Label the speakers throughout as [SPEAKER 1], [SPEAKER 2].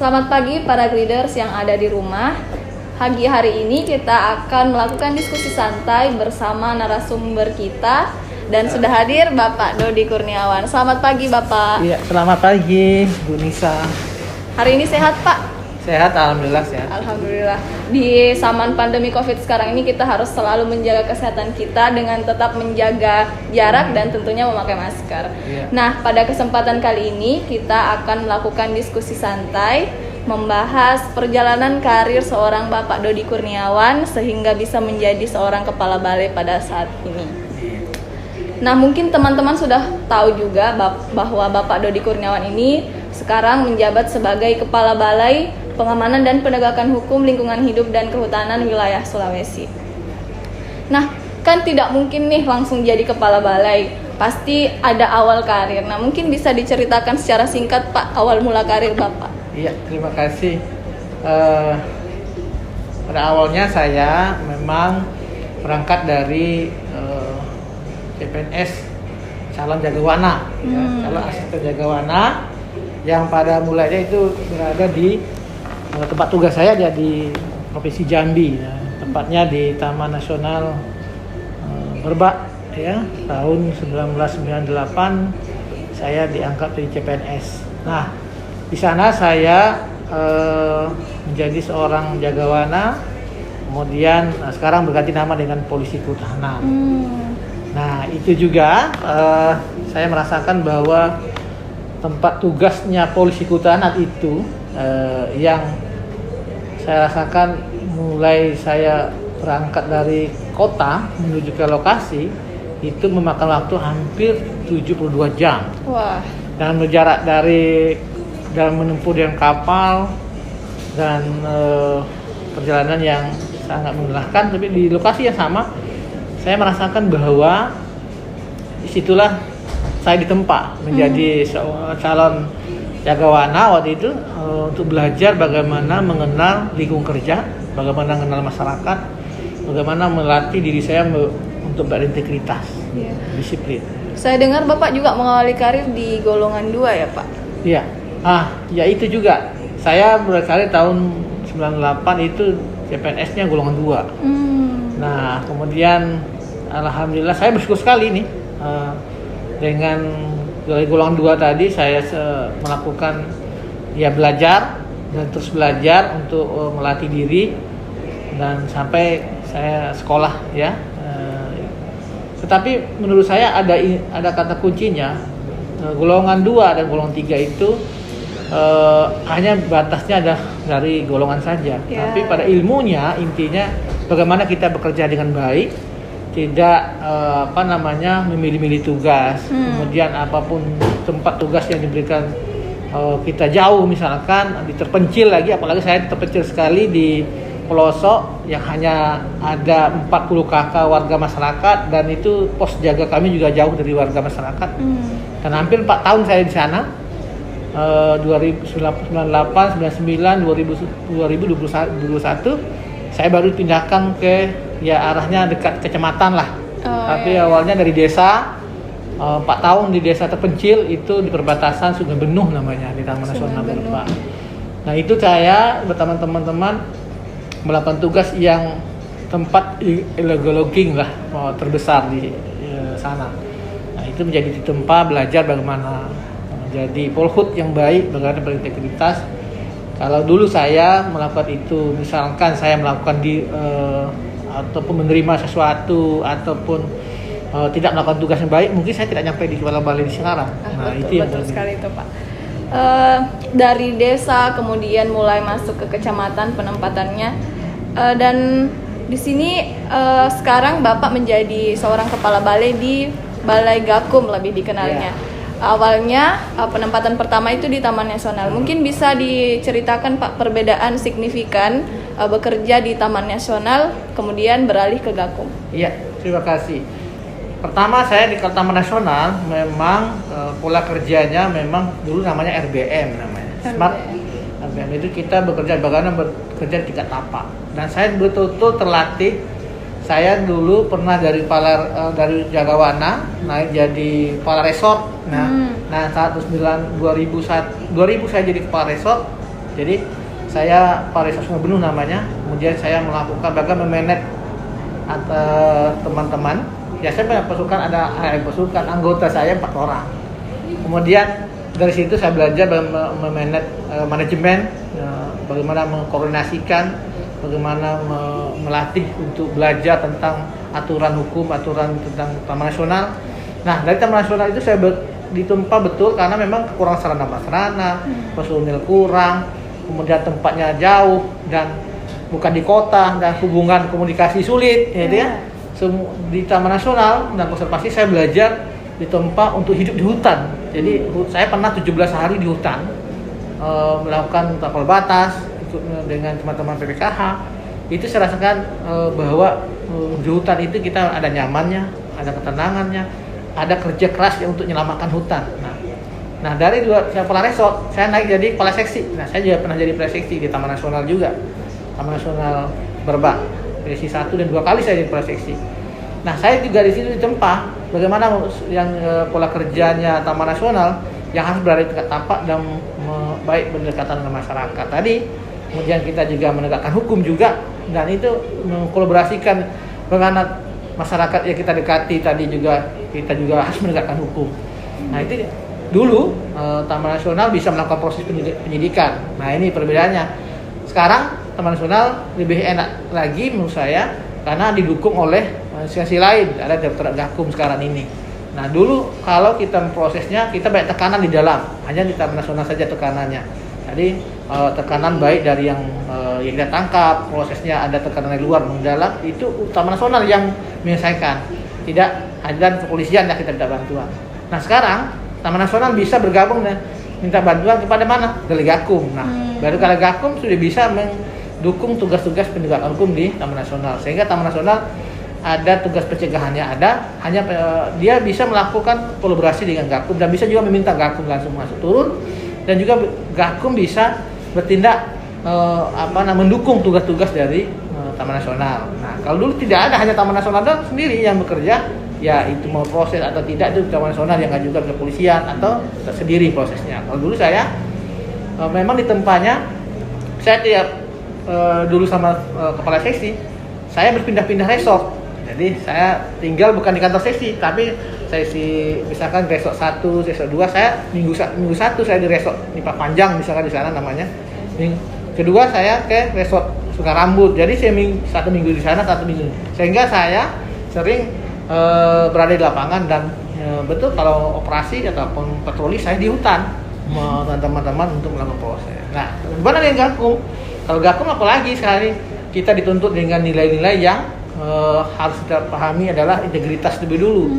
[SPEAKER 1] Selamat pagi para leaders yang ada di rumah. Pagi hari ini kita akan melakukan diskusi santai bersama narasumber kita dan sudah hadir Bapak Dodi Kurniawan. Selamat pagi Bapak.
[SPEAKER 2] Iya, selamat pagi Bu Nisa.
[SPEAKER 1] Hari ini sehat Pak?
[SPEAKER 2] Sehat, alhamdulillah sehat.
[SPEAKER 1] Alhamdulillah. Di zaman pandemi Covid sekarang ini kita harus selalu menjaga kesehatan kita dengan tetap menjaga jarak dan tentunya memakai masker.
[SPEAKER 2] Iya.
[SPEAKER 1] Nah, pada kesempatan kali ini kita akan melakukan diskusi santai membahas perjalanan karir seorang Bapak Dodi Kurniawan sehingga bisa menjadi seorang kepala balai pada saat ini. Nah, mungkin teman-teman sudah tahu juga bahwa Bapak Dodi Kurniawan ini sekarang menjabat sebagai Kepala Balai Pengamanan dan Penegakan Hukum Lingkungan Hidup dan Kehutanan Wilayah Sulawesi. Nah, kan tidak mungkin nih langsung jadi kepala balai. Pasti ada awal karir. Nah, mungkin bisa diceritakan secara singkat Pak, awal mula karir Bapak.
[SPEAKER 2] Iya, terima kasih. Pada awalnya saya memang berangkat dari CPNS calon jagawana, calon asisten jagawana yang pada mulanya itu berada di tempat tugas saya di Provinsi Jambi, tepatnya di Taman Nasional Merbak, ya. Tahun 1998 saya diangkat di CPNS. Nah, di sana saya menjadi seorang jagawana, kemudian sekarang berganti nama dengan Polisi Kehutanan. Nah, itu juga saya merasakan bahwa tempat tugasnya Polisi Kehutanan itu yang saya rasakan mulai saya berangkat dari kota menuju ke lokasi itu memakan waktu hampir 72 jam.
[SPEAKER 1] Wah.
[SPEAKER 2] Dan berjarak dan menempuh dengan kapal dan perjalanan yang sangat melelahkan, tapi di lokasi yang sama saya merasakan bahwa disitulah saya ditempa menjadi seorang calon jagawana waktu itu untuk belajar bagaimana mengenal lingkungan kerja, bagaimana mengenal masyarakat, bagaimana melatih diri saya untuk berintegritas, disiplin.
[SPEAKER 1] Saya dengar Bapak juga mengawali karir di golongan 2 ya Pak?
[SPEAKER 2] Iya, ya itu juga. Saya berkarir tahun 98 itu CPNS-nya golongan 2. Nah, kemudian alhamdulillah saya bersyukur sekali nih dengan dari golongan 2 tadi saya melakukan belajar dan terus belajar untuk melatih diri dan sampai saya sekolah ya. Tetapi menurut saya ada kata kuncinya, golongan 2 dan golongan 3 itu hanya batasnya ada dari golongan saja. Tapi pada ilmunya intinya bagaimana kita bekerja dengan baik, tidak memilih-milih tugas, kemudian apapun tempat tugas yang diberikan kita jauh, misalkan terpencil lagi, apalagi saya terpencil sekali di pelosok yang hanya ada 40 kakak warga masyarakat dan itu pos jaga kami juga jauh dari warga masyarakat. Dan hampir 4 tahun saya di sana, 1998, 99, 2021 saya baru pindahkan ke arahnya dekat kecamatan lah. Tapi awalnya dari desa, 4 tahun di desa terpencil itu di perbatasan Sungai Benuh namanya, di Taman Nasional Merbak. Nah, itu saya bersama teman-teman melakukan tugas yang tempat illegal logging lah terbesar di sana. Nah, itu menjadi tempat belajar bagaimana menjadi polhut yang baik, bagaimana berintegritas. Kalau dulu saya melakukan itu, misalkan saya melakukan ataupun menerima sesuatu ataupun tidak melakukan tugas yang baik, mungkin saya tidak nyampe di kepala balai di sekarang.
[SPEAKER 1] Betul sekali itu Pak. Dari desa kemudian mulai masuk ke kecamatan penempatannya, dan di sini sekarang Bapak menjadi seorang kepala balai di Balai Gakum lebih dikenalnya. Awalnya penempatan pertama itu di Taman Nasional. Mungkin bisa diceritakan Pak perbedaan signifikan bekerja di Taman Nasional kemudian beralih ke Gakum.
[SPEAKER 2] Iya, terima kasih. Pertama saya di Taman Nasional memang pola kerjanya memang dulu namanya RBM namanya. Smart RBM itu kita bekerja bagaimana bekerja di tingkat tapak. Dan saya betul-betul terlatih. Saya dulu pernah dari jagawana naik jadi kepala resort. Nah, saat 2000 saya jadi kepala resort, Jadi saya Pak Resos Ngebenuh namanya. Kemudian saya melakukan bagaimana memanage teman-teman. Ya saya punya pasukan anggota saya 4 orang. Kemudian dari situ saya belajar memanage manajemen, bagaimana mengkoordinasikan, bagaimana melatih untuk belajar tentang aturan hukum, aturan tentang Taman Nasional. Nah, dari Taman Nasional itu saya ditempa betul karena memang kekurangan sarana prasarana, personil kurang, kemudian tempatnya jauh dan bukan di kota dan hubungan komunikasi sulit, gitu ya. Di Taman Nasional dan konservasi saya belajar ditempa untuk hidup di hutan. Jadi saya pernah 17 hari di hutan, melakukan tapal batas ikut dengan teman-teman PPKH. Itu saya rasakan bahwa di hutan itu kita ada nyamannya, ada ketenangannya, ada kerja keras untuk menyelamatkan hutan. Nah dari saya kepala resort, saya naik jadi kepala seksi. Nah saya juga pernah jadi kepala seksi di Taman Nasional juga, Taman Nasional Berbak, seksi 1 dan 2 kali saya jadi kepala seksi. Nah saya juga di situ ditempa bagaimana yang pola kerjanya Taman Nasional yang harus berada di tingkat tapak dan baik berdekatan dengan masyarakat tadi. Kemudian kita juga menegakkan hukum juga, dan itu mengkolaborasikan bagaimana masyarakat yang kita dekati tadi juga kita juga harus menegakkan hukum. Nah itu dulu Taman Nasional bisa melakukan proses penyidikan. Nah ini perbedaannya. Sekarang Taman Nasional lebih enak lagi menurut saya karena didukung oleh institusi lain, ada Direktorat Gakum sekarang ini. Nah dulu kalau kita memprosesnya kita banyak tekanan di dalam, hanya di Taman Nasional saja tekanannya. Jadi tekanan baik dari yang kita tangkap, prosesnya ada tekanan dari luar mendalam, itu Taman Nasional yang menyelesaikan, tidak ada kepolisian yang kita minta bantuan. Nah sekarang Taman Nasional bisa bergabung dan minta bantuan kepada mana? Dari Gakum. Nah baru kalau Gakum sudah bisa mendukung tugas-tugas penegakan hukum di Taman Nasional, sehingga Taman Nasional ada tugas pencegahannya, hanya dia bisa melakukan kolaborasi dengan Gakum dan bisa juga meminta Gakum langsung masuk turun, dan juga Gakum bisa bertindak mendukung tugas-tugas dari Taman Nasional. Nah kalau dulu tidak ada, hanya Taman Nasional sendiri yang bekerja, ya itu mau proses atau tidak itu Taman Nasional yang ajukan ke kepolisian atau sendiri prosesnya. Kalau dulu saya memang di tempatnya saya tidak dulu sama kepala seksi, saya berpindah-pindah resort. Jadi saya tinggal bukan di kantor seksi, tapi sesi misalkan resort 1, resort 2, saya minggu 1 saya di resort Nipa Panjang misalkan di sana namanya. Kedua saya ke resort Sungai Rambut. Jadi saya 1 minggu di sana, 1 minggu. Sehingga saya sering berada di lapangan dan betul kalau operasi ataupun patroli saya di hutan dengan teman-teman untuk melakukan proses. Nah, gimana dengan Gakum? Kalau Gakum apalagi sekali kita dituntut dengan nilai-nilai yang harus kita pahami adalah integritas lebih dulu.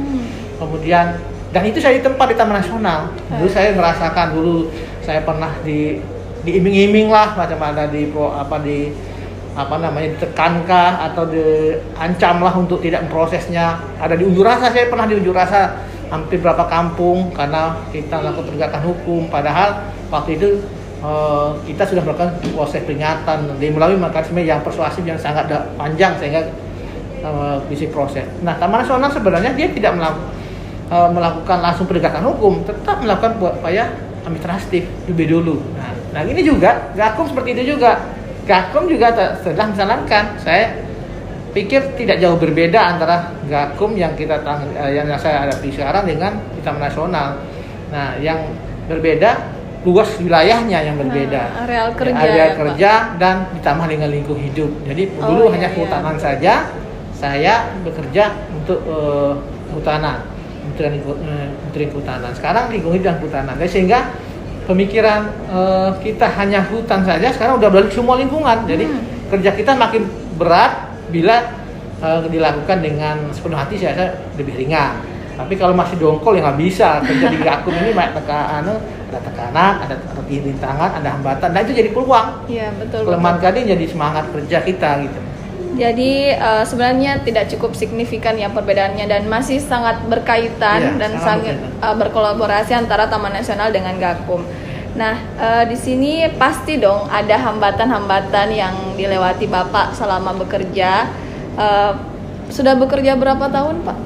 [SPEAKER 2] Kemudian dan itu saya ditempa di Taman Nasional. Dulu saya merasakan, dulu saya pernah diiming-iming lah, macam ada ditekankah atau diancam lah untuk tidak memprosesnya. Ada di unjuk rasa, saya pernah di unjuk rasa hampir berapa kampung karena kita melakukan penegakan hukum, padahal waktu itu kita sudah melakukan proses peringatan melalui mekanisme yang persuasif yang sangat panjang sehingga bisa proses. Nah, Taman Nasional sebenarnya dia tidak melakukan langsung penegakan hukum, tetap melakukan upaya administratif lebih dulu. Nah ini juga Gakum seperti itu juga. Gakum juga sedang menjalankan. Saya pikir tidak jauh berbeda antara Gakum yang yang saya hadapi sekarang dengan di Taman Nasional. Nah, yang berbeda luas wilayahnya yang berbeda.
[SPEAKER 1] Areal kerja,
[SPEAKER 2] area kerja dan ditambah dengan lingkungan hidup. Jadi dulu hanya kehutanan saja. Saya bekerja untuk kehutanan, menteri kehutanan. Sekarang lingkungan hidup dan kehutanan. Jadi sehingga pemikiran kita hanya hutan saja sekarang udah balik semua lingkungan. Jadi kerja kita makin berat bila dilakukan dengan sepenuh hati, saya lebih ringan. Tapi kalau masih dongkol ya nggak bisa. Kerja di Gakum ini banyak ada tekanan, ada rintangan, ada hambatan. Nah itu jadi peluang.
[SPEAKER 1] Iya betul.
[SPEAKER 2] Kelemahan tadi jadi semangat kerja kita gitu.
[SPEAKER 1] Jadi sebenarnya tidak cukup signifikan ya perbedaannya dan masih sangat berkaitan dan sangat berkolaborasi antara Taman Nasional dengan Gakum. Nah, di sini pasti dong ada hambatan-hambatan yang dilewati Bapak selama bekerja. Sudah bekerja berapa tahun, Pak?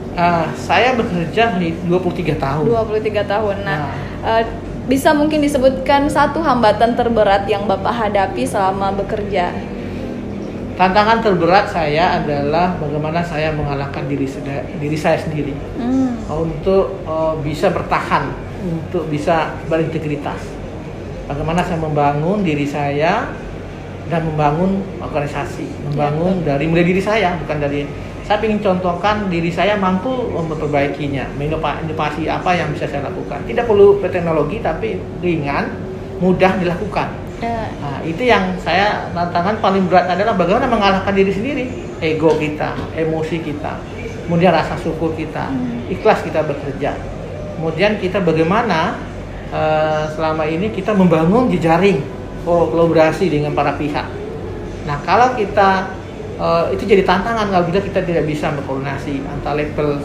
[SPEAKER 2] Saya bekerja 23 tahun.
[SPEAKER 1] 23 tahun. Nah, bisa mungkin disebutkan satu hambatan terberat yang Bapak hadapi selama bekerja.
[SPEAKER 2] Tantangan terberat saya adalah bagaimana saya mengalahkan diri saya sendiri untuk bisa bertahan, untuk bisa berintegritas. Bagaimana saya membangun diri saya dan membangun organisasi, membangun dari mulai diri saya, bukan dari saya ingin contohkan diri saya mampu memperbaikinya, inovasi apa yang bisa saya lakukan. Tidak perlu teknologi tapi ringan, mudah dilakukan. Nah, itu yang saya tantangan paling berat adalah bagaimana mengalahkan diri sendiri, ego kita, emosi kita, kemudian rasa syukur kita, ikhlas kita bekerja. Kemudian kita bagaimana selama ini kita membangun jejaring kolaborasi dengan para pihak. Nah, kalau kita itu jadi tantangan kalau kita tidak bisa berkoordinasi antar level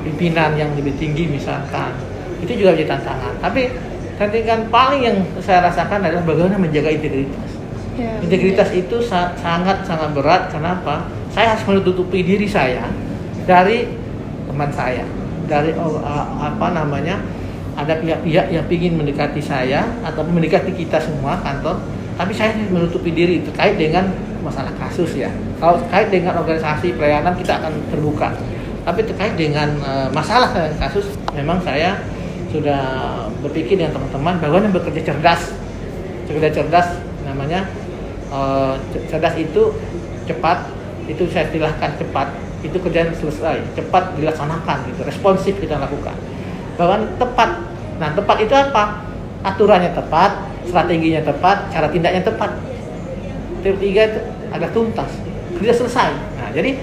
[SPEAKER 2] pimpinan yang lebih tinggi misalkan, itu juga jadi tantangan. Tapi tantangan paling yang saya rasakan adalah bagaimana menjaga integritas. Integritas itu sangat berat. Kenapa? Saya harus menutupi diri saya dari teman saya, dari ada pihak-pihak yang ingin mendekati saya atau mendekati kita semua kantor, tapi saya menutupi diri terkait dengan masalah kasus ya. Kalau terkait dengan organisasi pelayanan kita akan terbuka, tapi terkait dengan masalah kasus memang saya sudah berpikir dengan teman-teman bagaimana bekerja cerdas namanya. Cerdas itu cepat, itu saya istilahkan cepat, itu kerjaan selesai, cepat dilaksanakan gitu, responsif kita lakukan. Bagaimana tepat. Nah, tepat itu apa? Aturannya tepat, strateginya tepat, cara tindaknya tepat. Ketiga itu ada tuntas, kerja selesai. Nah, jadi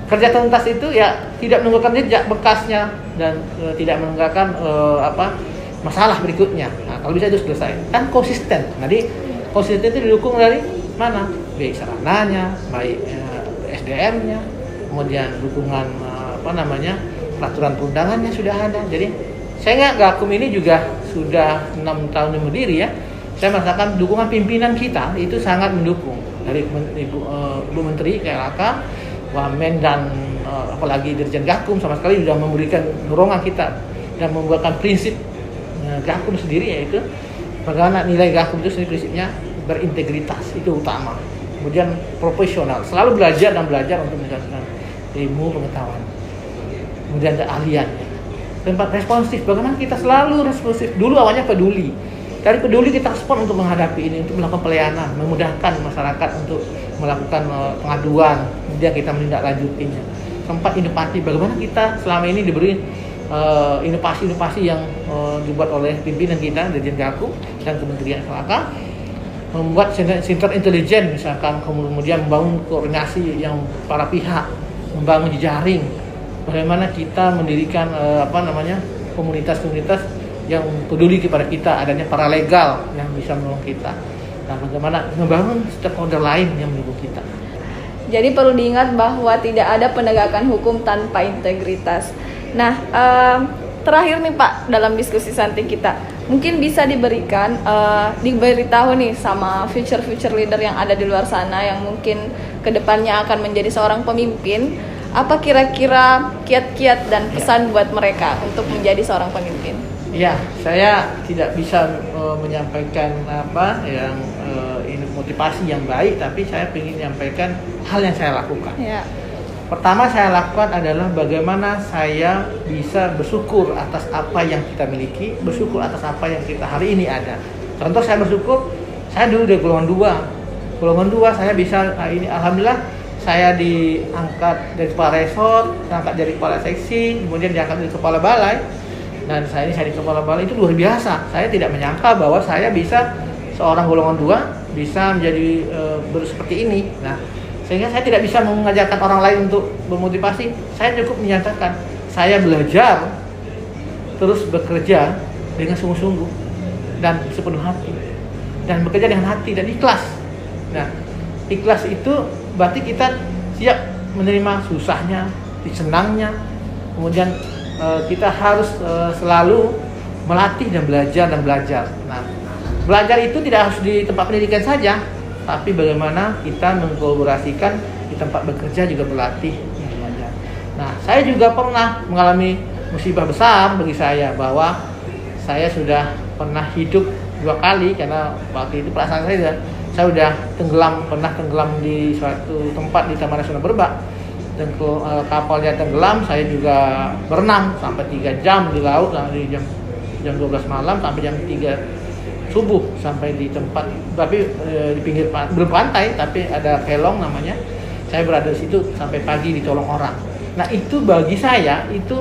[SPEAKER 2] kerja tuntas itu ya tidak meninggalkan jejak bekasnya dan tidak meninggalkan masalah berikutnya. Nah, kalau bisa itu selesai. Kan konsisten. Jadi konsisten itu didukung dari mana? Baik sarananya, baik SDM-nya, kemudian dukungan peraturan perundangannya sudah ada. Jadi saya Gakum ini juga sudah 6 tahun berdiri ya. Saya merasakan dukungan pimpinan kita itu sangat mendukung dari Ibu Menteri KLHK, Wamen dan apalagi Dirjen Gakum sama sekali sudah memberikan dorongan kita dan membuatkan prinsip Gakum sendiri, yaitu bagaimana nilai Gakum itu sendiri prinsipnya berintegritas, itu utama. Kemudian profesional, selalu belajar untuk meningkatkan ilmu pengetahuan. Kemudian keahliannya. Tempat responsif, bagaimana kita selalu responsif. Dulu awalnya peduli. Dari peduli kita respon untuk menghadapi ini, untuk melakukan pelayanan, memudahkan masyarakat untuk melakukan pengaduan, kemudian kita menindaklanjutinya. Tempat inovasi, bagaimana kita selama ini diberi inovasi-inovasi yang dibuat oleh pimpinan kita, Dirjen Gakum dan Kementerian KLHK, membuat center intelijen misalkan, kemudian membangun koordinasi yang para pihak, membangun jejaring, bagaimana kita mendirikan komunitas-komunitas yang peduli kepada kita, adanya paralegal yang bisa menolong kita, dan bagaimana membangun stakeholder lain yang mendukung kita.
[SPEAKER 1] Jadi perlu diingat bahwa tidak ada penegakan hukum tanpa integritas. Nah, terakhir nih Pak, dalam diskusi santai kita, mungkin bisa diberitahu nih sama future leader yang ada di luar sana yang mungkin kedepannya akan menjadi seorang pemimpin, apa kira-kira kiat-kiat dan pesan buat mereka untuk menjadi seorang pemimpin?
[SPEAKER 2] Ya, saya tidak bisa menyampaikan motivasi yang baik, tapi saya ingin menyampaikan hal yang saya lakukan. Ya. Pertama saya lakukan adalah bagaimana saya bisa bersyukur atas apa yang kita miliki, bersyukur atas apa yang kita hari ini ada. Contoh saya bersyukur, saya dulu dari golongan 2 saya bisa ini alhamdulillah saya diangkat dari kepala resort, diangkat dari kepala seksi, kemudian diangkat dari kepala balai. Dan saya di kepala balai itu luar biasa. Saya tidak menyangka bahwa saya bisa seorang golongan 2 bisa menjadi seperti ini. Nah, sehingga saya tidak bisa mengajarkan orang lain untuk bermotivasi. Saya cukup menyatakan saya belajar terus bekerja dengan sungguh-sungguh dan sepenuh hati, dan bekerja dengan hati dan ikhlas. Nah, ikhlas itu berarti kita siap menerima susahnya, senangnya, kemudian kita harus selalu melatih dan belajar. Nah, belajar itu tidak harus di tempat pendidikan saja, tapi bagaimana kita mengkolaborasikan di tempat bekerja juga berlatih dan belajar. Nah, saya juga pernah mengalami musibah besar bagi saya bahwa saya sudah pernah hidup 2 kali karena waktu itu perasaan saya udah pernah tenggelam di suatu tempat di Taman Nasional Berbak. Kapalnya tenggelam, saya juga berenang sampai 3 jam di laut dari jam 12 malam sampai jam 3 subuh sampai di tempat, tapi di pinggir belum pantai tapi ada kelong namanya. Saya berada di situ sampai pagi ditolong orang. Nah itu bagi saya itu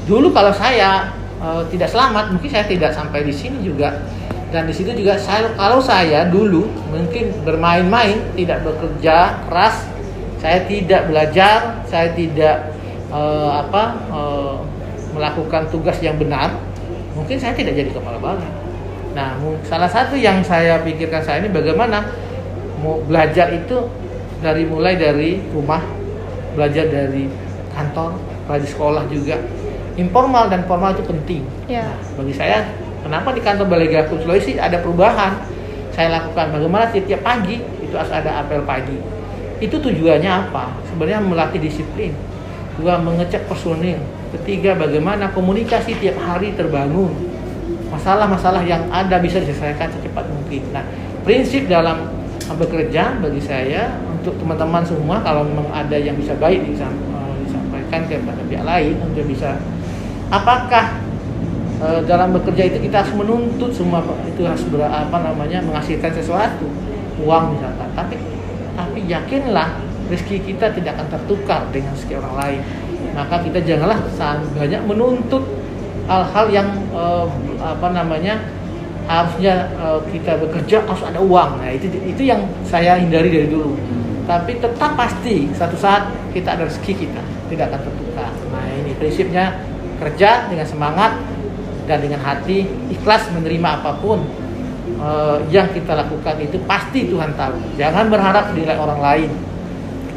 [SPEAKER 2] dulu kalau saya tidak selamat mungkin saya tidak sampai di sini juga. Dan di situ juga kalau saya dulu mungkin bermain-main, tidak bekerja keras, saya tidak belajar, saya tidak melakukan tugas yang benar, mungkin saya tidak jadi kepala balai. Nah, salah satu yang saya pikirkan saya ini bagaimana mau belajar itu mulai dari rumah, belajar dari kantor, belajar sekolah juga. Informal dan formal itu penting.
[SPEAKER 1] Yeah.
[SPEAKER 2] Nah, bagi saya, kenapa di kantor Balai Gakum Sulawesi ada perubahan? Saya lakukan bagaimana setiap pagi itu harus ada apel pagi. Itu tujuannya apa? Sebenarnya melatih disiplin. 2, mengecek personil. 3, bagaimana komunikasi tiap hari terbangun. Masalah-masalah yang ada bisa diselesaikan secepat mungkin. Nah, prinsip dalam bekerja bagi saya untuk teman-teman semua, kalau memang ada yang bisa baik disampaikan kepada pihak lain untuk bisa, apakah dalam bekerja itu kita harus menuntut semua itu harus menghasilkan sesuatu, uang misalkan, tapi yakinlah rezeki kita tidak akan tertukar dengan rezeki orang lain. Maka kita janganlah banyak menuntut hal-hal yang harusnya kita bekerja harus ada uang. Nah itu yang saya hindari dari dulu. Tapi tetap pasti satu saat kita ada rezeki, kita tidak akan tertukar. Nah ini prinsipnya, kerja dengan semangat dan dengan hati, ikhlas menerima apapun yang kita lakukan itu pasti Tuhan tahu. Jangan berharap dinilai orang lain.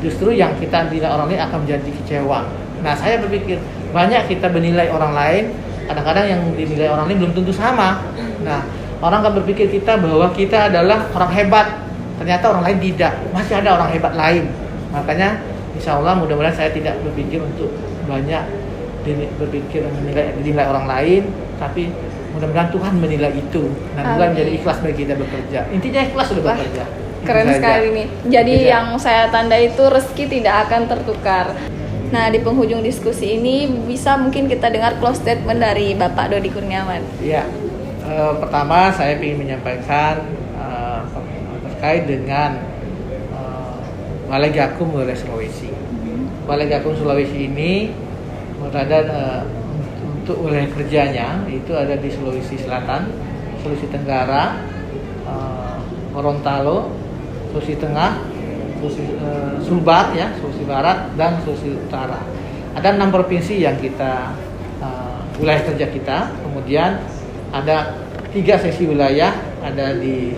[SPEAKER 2] Justru yang kita dinilai orang lain akan menjadi kecewa. Nah saya berpikir banyak kita menilai orang lain, kadang-kadang yang dinilai orang lain belum tentu sama. Nah orang akan berpikir kita bahwa kita adalah orang hebat, ternyata orang lain tidak, masih ada orang hebat lain. Makanya insya Allah mudah-mudahan saya tidak berpikir untuk banyak berpikir dinilai orang lain, tapi mudah-mudahan Tuhan menilai itu. Nah, Tuhan menjadi ikhlas bagi kita bekerja. Intinya ikhlas sudah bekerja.
[SPEAKER 1] Keren sekali nih. Jadi yang saya tanda itu rezeki tidak akan tertukar. Nah, di penghujung diskusi ini bisa mungkin kita dengar close statement dari Bapak Dodi Kurniawan.
[SPEAKER 2] Iya. Pertama saya ingin menyampaikan terkait dengan Balai Gakum Sulawesi. Balai Gakum Sulawesi ini berada untuk wilayah kerjanya itu ada di Sulawesi Selatan, Sulawesi Tenggara, Gorontalo, Sulawesi Tengah, Sulbar ya, Sulawesi Barat dan Sulawesi Utara. Ada 6 provinsi yang kita wilayah kerja kita. Kemudian ada 3 sesi wilayah, ada di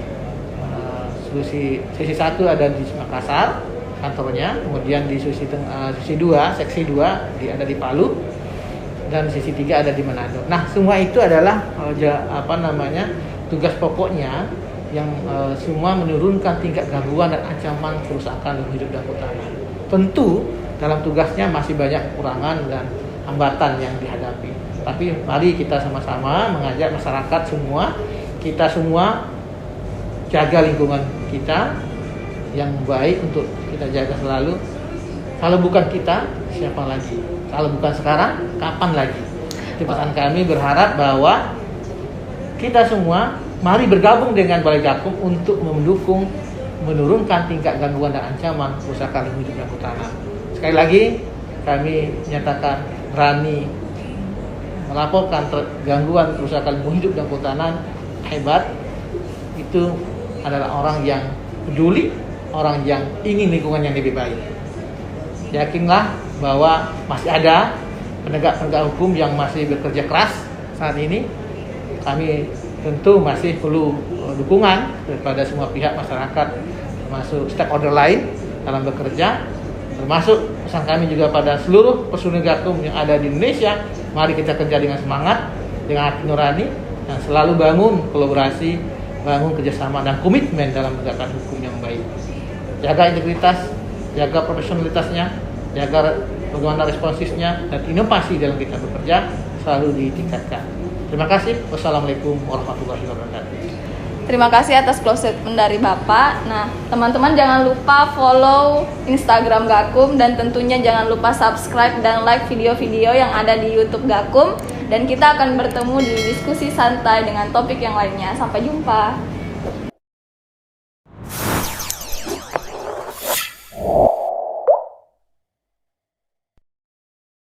[SPEAKER 2] Sulawesi, sesi 1 ada di Makassar kantornya, kemudian di Sulawesi 2, seksi 2 ada di Palu, dan sesi 3 ada di Manado. Nah, semua itu adalah tugas pokoknya yang semua menurunkan tingkat gangguan dan ancaman kerusakan lingkungan hidup dan kehutanan. Tentu dalam tugasnya masih banyak kekurangan dan hambatan yang dihadapi. Tapi mari kita sama-sama mengajak masyarakat semua, kita semua jaga lingkungan kita yang baik untuk kita jaga selalu. Kalau bukan kita, siapa lagi? Kalau bukan sekarang, kapan lagi? Itu pesan kami, berharap bahwa kita semua mari bergabung dengan Balai Gakum untuk mendukung menurunkan tingkat gangguan dan ancaman kerusakan lingkungan hidup dan kehutanan. Sekali lagi kami nyatakan berani melaporkan gangguan kerusakan lingkungan hidup dan kehutanan hebat. Itu adalah orang yang peduli, orang yang ingin lingkungan yang lebih baik. Yakinlah bahwa masih ada penegak-penegak hukum yang masih bekerja keras saat ini. Kami tentu masih perlu dukungan daripada semua pihak masyarakat, termasuk stakeholder lain dalam bekerja, termasuk pesan kami juga pada seluruh personil Gakum yang ada di Indonesia. Mari kita kerja dengan semangat, dengan hati nurani, dan selalu bangun kolaborasi, bangun kerjasama dan komitmen dalam menegakkan hukum yang baik. Jaga integritas, jaga profesionalitasnya, jaga bagaimana responsifnya, dan inovasi dalam kita bekerja selalu ditingkatkan. Terima kasih. Wassalamualaikum warahmatullahi wabarakatuh.
[SPEAKER 1] Terima kasih atas close statement dari Bapak. Nah, teman-teman jangan lupa follow Instagram Gakum dan tentunya jangan lupa subscribe dan like video-video yang ada di YouTube Gakum. Dan kita akan bertemu di diskusi santai dengan topik yang lainnya. Sampai jumpa.